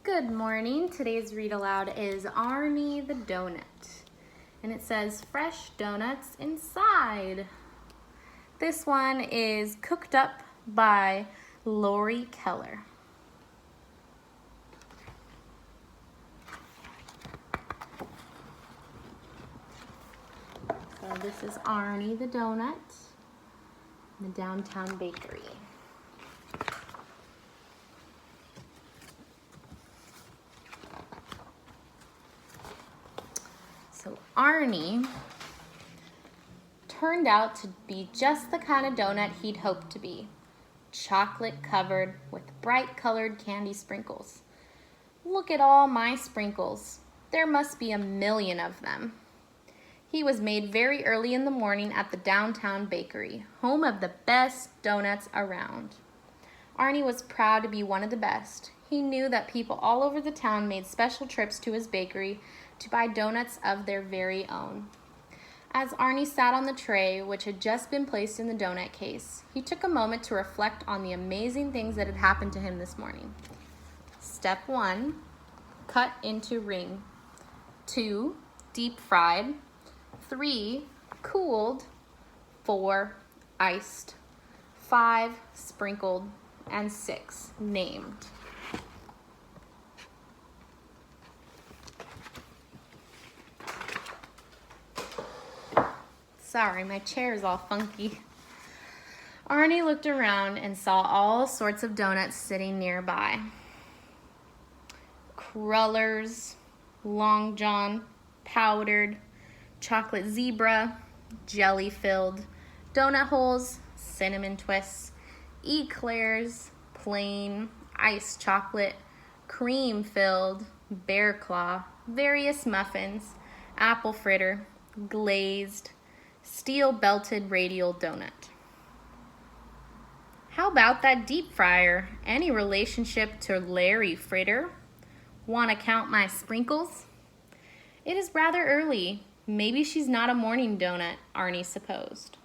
Good morning. Today's read aloud is Arnie the Doughnut. And it says fresh donuts inside. This one is cooked up by Lori Keller. So this is Arnie the Doughnut in the downtown bakery. So Arnie turned out to be just the kind of donut he'd hoped to be. Chocolate covered with bright colored candy sprinkles. Look at all my sprinkles. There must be 1,000,000 of them. He was made very early in the morning at the downtown bakery, home of the best donuts around. Arnie was proud to be one of the best. He knew that people all over the town made special trips to his bakery to buy donuts of their very own. As Arnie sat on the tray, which had just been placed in the donut case, he took a moment to reflect on the amazing things that had happened to him this morning. Step 1, cut into ring. 2, deep fried. 3, cooled. 4, iced. 5, sprinkled. And 6, named. Sorry, my chair is all funky. Arnie looked around and saw all sorts of donuts sitting nearby. Crullers, Long John, powdered, chocolate zebra, jelly-filled, donut holes, cinnamon twists, eclairs, plain, iced chocolate, cream-filled, bear claw, various muffins, apple fritter, glazed, steel-belted radial donut. How about that deep fryer? Any relationship to Larry Fritter? Want to count my sprinkles? It is rather early. Maybe she's not a morning donut, Arnie supposed.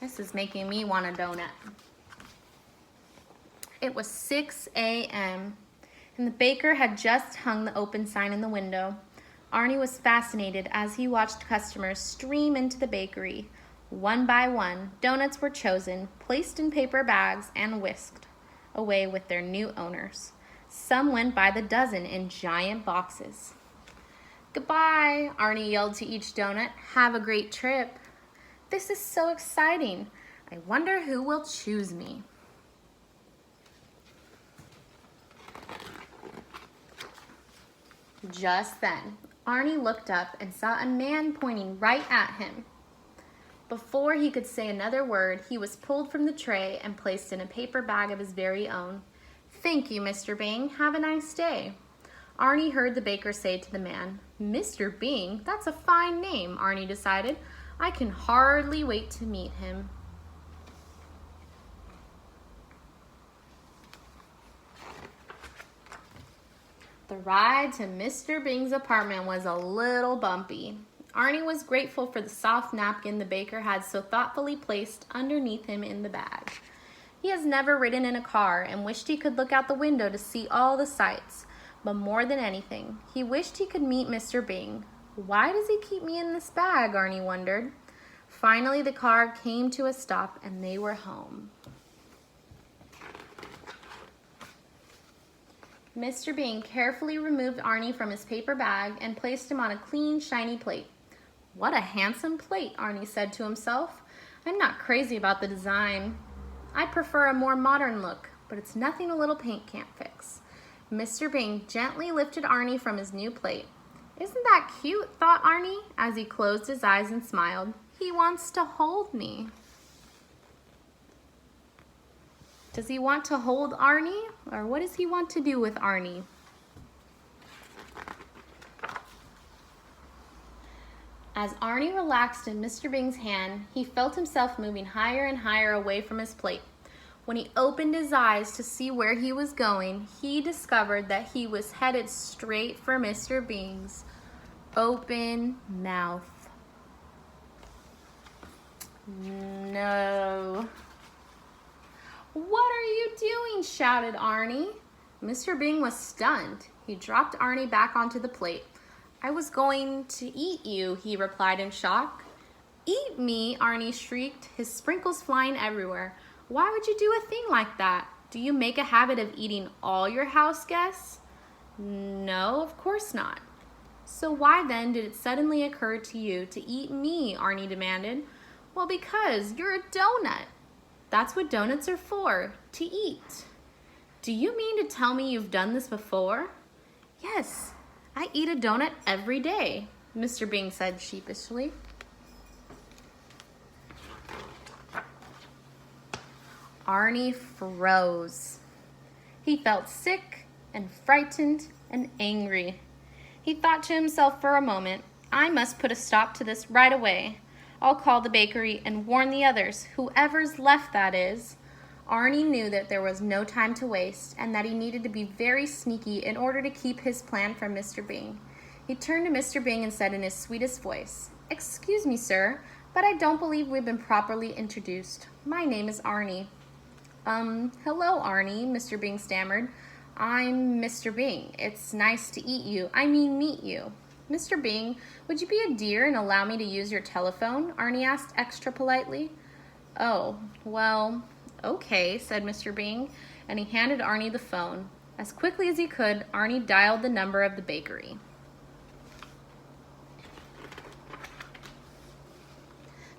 This is making me want a donut. It was 6 a.m. and the baker had just hung the open sign in the window. Arnie was fascinated as he watched customers stream into the bakery. One by one, donuts were chosen, placed in paper bags, and whisked away with their new owners. Some went by the dozen in giant boxes. Goodbye, Arnie yelled to each donut. Have a great trip. This is so exciting. I wonder who will choose me. Just then, Arnie looked up and saw a man pointing right at him. Before he could say another word, he was pulled from the tray and placed in a paper bag of his very own. Thank you, Mr. Bing. Have a nice day. Arnie heard the baker say to the man, Mr. Bing? That's a fine name, Arnie decided. I can hardly wait to meet him. The ride to Mr. Bing's apartment was a little bumpy. Arnie was grateful for the soft napkin the baker had so thoughtfully placed underneath him in the bag. He has never ridden in a car and wished he could look out the window to see all the sights. But more than anything, he wished he could meet Mr. Bing. Why does he keep me in this bag, Arnie wondered. Finally, the car came to a stop and they were home. Mr. Bing carefully removed Arnie from his paper bag and placed him on a clean, shiny plate. What a handsome plate, Arnie said to himself. I'm not crazy about the design. I prefer a more modern look, but it's nothing a little paint can't fix. Mr. Bing gently lifted Arnie from his new plate. Isn't that cute, thought Arnie, as he closed his eyes and smiled. He wants to hold me. Does he want to hold Arnie, or what does he want to do with Arnie? As Arnie relaxed in Mr. Bing's hand, he felt himself moving higher and higher away from his plate. When he opened his eyes to see where he was going, he discovered that he was headed straight for Mr. Bing's open mouth. No. "What are you doing?" shouted Arnie. Mr. Bing was stunned. He dropped Arnie back onto the plate. "I was going to eat you," he replied in shock. "Eat me?" Arnie shrieked, his sprinkles flying everywhere. "Why would you do a thing like that? Do you make a habit of eating all your house guests?" "No, of course not." "So why then did it suddenly occur to you to eat me?" Arnie demanded. "Well, because you're a donut. That's what donuts are for, to eat." "Do you mean to tell me you've done this before?" "Yes, I eat a donut every day," Mr. Bing said sheepishly. Arnie froze. He felt sick and frightened and angry. He thought to himself for a moment, "I must put a stop to this right away. I'll call the bakery and warn the others, whoever's left, that is." Arnie knew that there was no time to waste and that he needed to be very sneaky in order to keep his plan from Mr. Bing. He turned to Mr. Bing and said in his sweetest voice, "Excuse me, sir, but I don't believe we've been properly introduced. My name is Arnie." Hello, Arnie," Mr. Bing stammered. "I'm Mr. Bing. It's nice to meet you." "Mr. Bing, would you be a dear and allow me to use your telephone?" Arnie asked extra politely. "Oh, well, okay," said Mr. Bing, and he handed Arnie the phone. As quickly as he could, Arnie dialed the number of the bakery.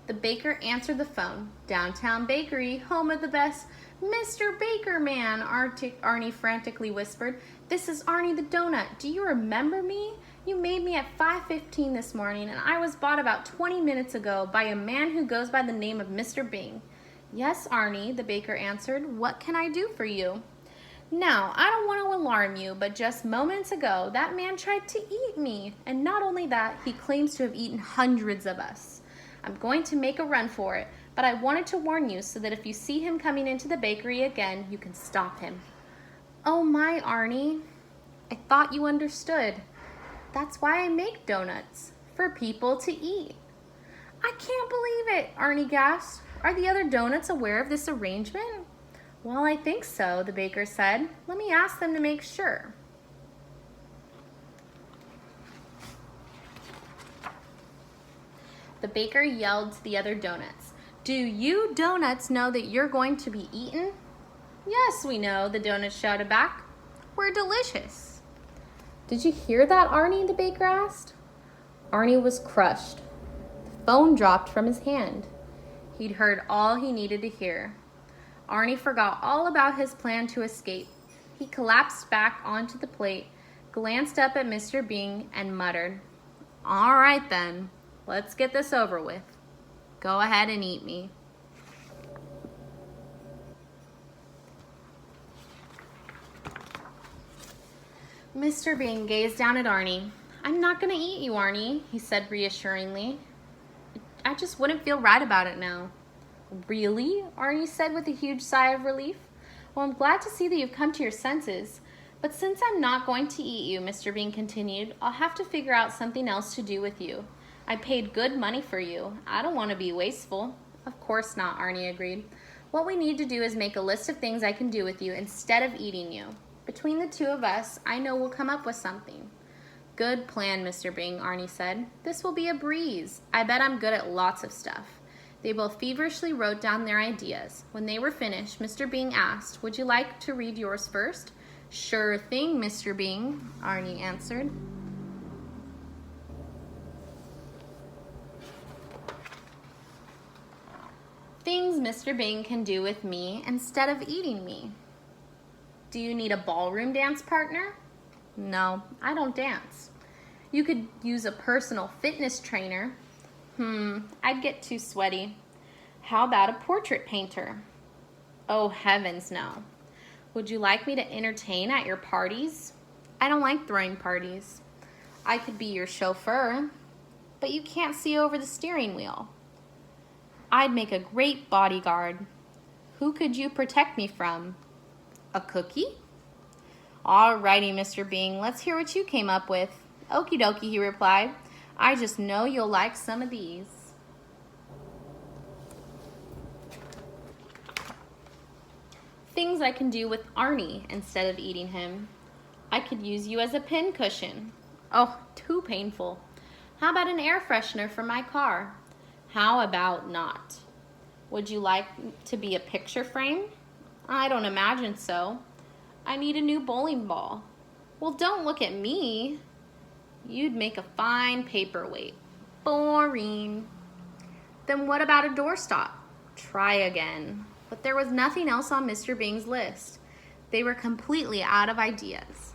The baker answered the phone. "Downtown Bakery, home of the best." "Mr. Baker Man," Arnie frantically whispered. "This is Arnie the Doughnut. Do you remember me? You made me at 5:15 this morning, and I was bought about 20 minutes ago by a man who goes by the name of Mr. Bing." "Yes, Arnie," the baker answered. "What can I do for you?" "Now, I don't want to alarm you, but just moments ago, that man tried to eat me. And not only that, he claims to have eaten hundreds of us. I'm going to make a run for it, but I wanted to warn you so that if you see him coming into the bakery again, you can stop him." "Oh my, Arnie, I thought you understood. That's why I make donuts, for people to eat." "I can't believe it," Arnie gasped. "Are the other donuts aware of this arrangement?" "Well, I think so," the baker said. "Let me ask them to make sure." The baker yelled to the other donuts, "Do you donuts know that you're going to be eaten?" "Yes, we know," the donuts shouted back. "We're delicious." "Did you hear that, Arnie?" the baker asked. Arnie was crushed. The phone dropped from his hand. He'd heard all he needed to hear. Arnie forgot all about his plan to escape. He collapsed back onto the plate, glanced up at Mr. Bing, and muttered, "All right then. Let's get this over with. Go ahead and eat me." Mr. Bing gazed down at Arnie. "I'm not going to eat you, Arnie," he said reassuringly. "I just wouldn't feel right about it now." "Really?" Arnie said with a huge sigh of relief. "Well, I'm glad to see that you've come to your senses. But since I'm not going to eat you," Mr. Bing continued, "I'll have to figure out something else to do with you. I paid good money for you. I don't want to be wasteful." "Of course not," Arnie agreed. "What we need to do is make a list of things I can do with you instead of eating you. Between the two of us, I know we'll come up with something." "Good plan, Mr. Bing," Arnie said. "This will be a breeze. I bet I'm good at lots of stuff." They both feverishly wrote down their ideas. When they were finished, Mr. Bing asked, "Would you like to read yours first?" "Sure thing, Mr. Bing," Arnie answered. Things Mr. Bing can do with me instead of eating me. "Do you need a ballroom dance partner?" "No, I don't dance." "You could use a personal fitness trainer." I'd get too sweaty." "How about a portrait painter?" "Oh, heavens, no." "Would you like me to entertain at your parties?" "I don't like throwing parties." "I could be your chauffeur." "But you can't see over the steering wheel." "I'd make a great bodyguard." "Who could you protect me from?" "A cookie?" "Alrighty, Mr. Bing, let's hear what you came up with." "Okie dokie," he replied. "I just know you'll like some of these." Things I can do with Arnie instead of eating him. I could use you as a pin cushion. Oh, too painful. How about an air freshener for my car? How about not? Would you like to be a picture frame? I don't imagine so. I need a new bowling ball. Well, don't look at me. You'd make a fine paperweight. Boring. Then what about a doorstop? Try again. But there was nothing else on Mr. Bing's list. They were completely out of ideas.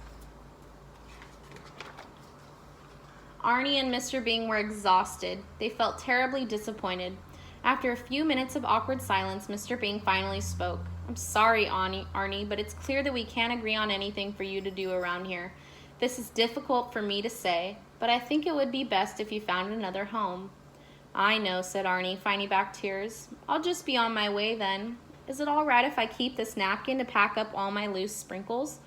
Arnie and Mr. Bing were exhausted. They felt terribly disappointed. After a few minutes of awkward silence, Mr. Bing finally spoke. I'm sorry, Arnie, but it's clear that we can't agree on anything for you to do around here. This is difficult for me to say, but I think it would be best if you found another home. I know, said Arnie, fighting back tears. I'll just be on my way then. Is it all right if I keep this napkin to pack up all my loose sprinkles?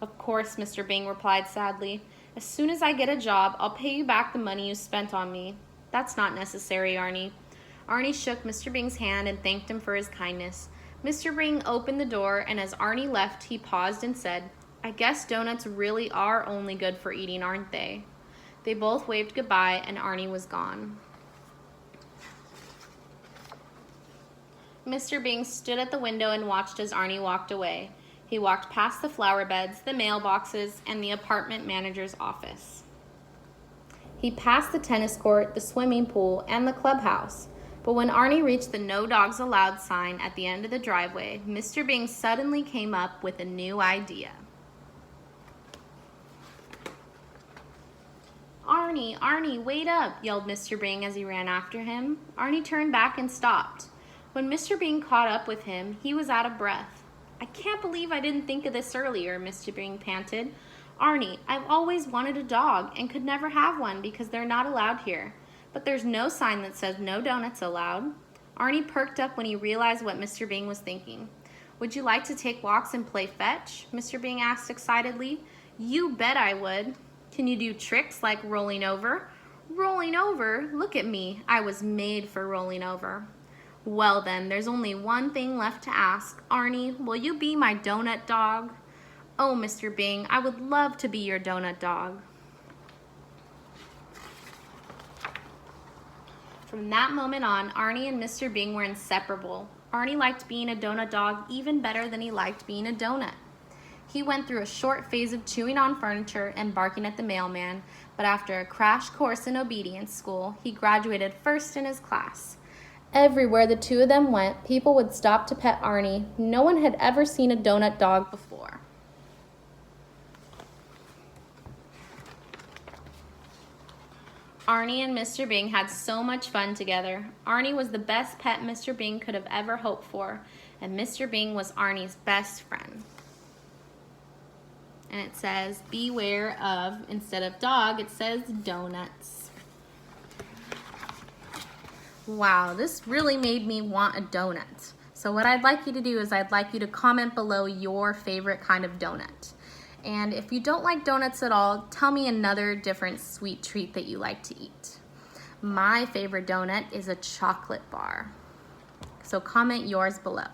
Of course, Mr. Bing replied sadly. As soon as I get a job, I'll pay you back the money you spent on me. That's not necessary, Arnie. Arnie shook Mr. Bing's hand and thanked him for his kindness. Mr. Bing opened the door, and as Arnie left, he paused and said, I guess donuts really are only good for eating, aren't they? They both waved goodbye, and Arnie was gone. Mr. Bing stood at the window and watched as Arnie walked away. He walked past the flower beds, the mailboxes, and the apartment manager's office. He passed the tennis court, the swimming pool, and the clubhouse. But when Arnie reached the No Dogs Allowed sign at the end of the driveway, Mr. Bing suddenly came up with a new idea. Arnie, Arnie, wait up, yelled Mr. Bing as he ran after him. Arnie turned back and stopped. When Mr. Bing caught up with him, he was out of breath. I can't believe I didn't think of this earlier, Mr. Bing panted. Arnie, I've always wanted a dog and could never have one because they're not allowed here. But there's no sign that says no donuts allowed. Arnie perked up when he realized what Mr. Bing was thinking. Would you like to take walks and play fetch? Mr. Bing asked excitedly. You bet I would. Can you do tricks like rolling over? Rolling over? Look at me. I was made for rolling over. Well then, there's only one thing left to ask. Arnie, will you be my donut dog? Oh, Mr. Bing, I would love to be your donut dog. From that moment on, Arnie and Mr. Bing were inseparable. Arnie liked being a donut dog even better than he liked being a donut. He went through a short phase of chewing on furniture and barking at the mailman, but after a crash course in obedience school, he graduated first in his class. Everywhere the two of them went, people would stop to pet Arnie. No one had ever seen a donut dog before. Arnie and Mr. Bing had so much fun together. Arnie was the best pet Mr. Bing could have ever hoped for, and Mr. Bing was Arnie's best friend. And it says, beware of, instead of dog, it says donuts. Wow, this really made me want a donut. So what I'd like you to do is I'd like you to comment below your favorite kind of donut. And if you don't like donuts at all, tell me another different sweet treat that you like to eat. My favorite donut is a chocolate bar. So comment yours below.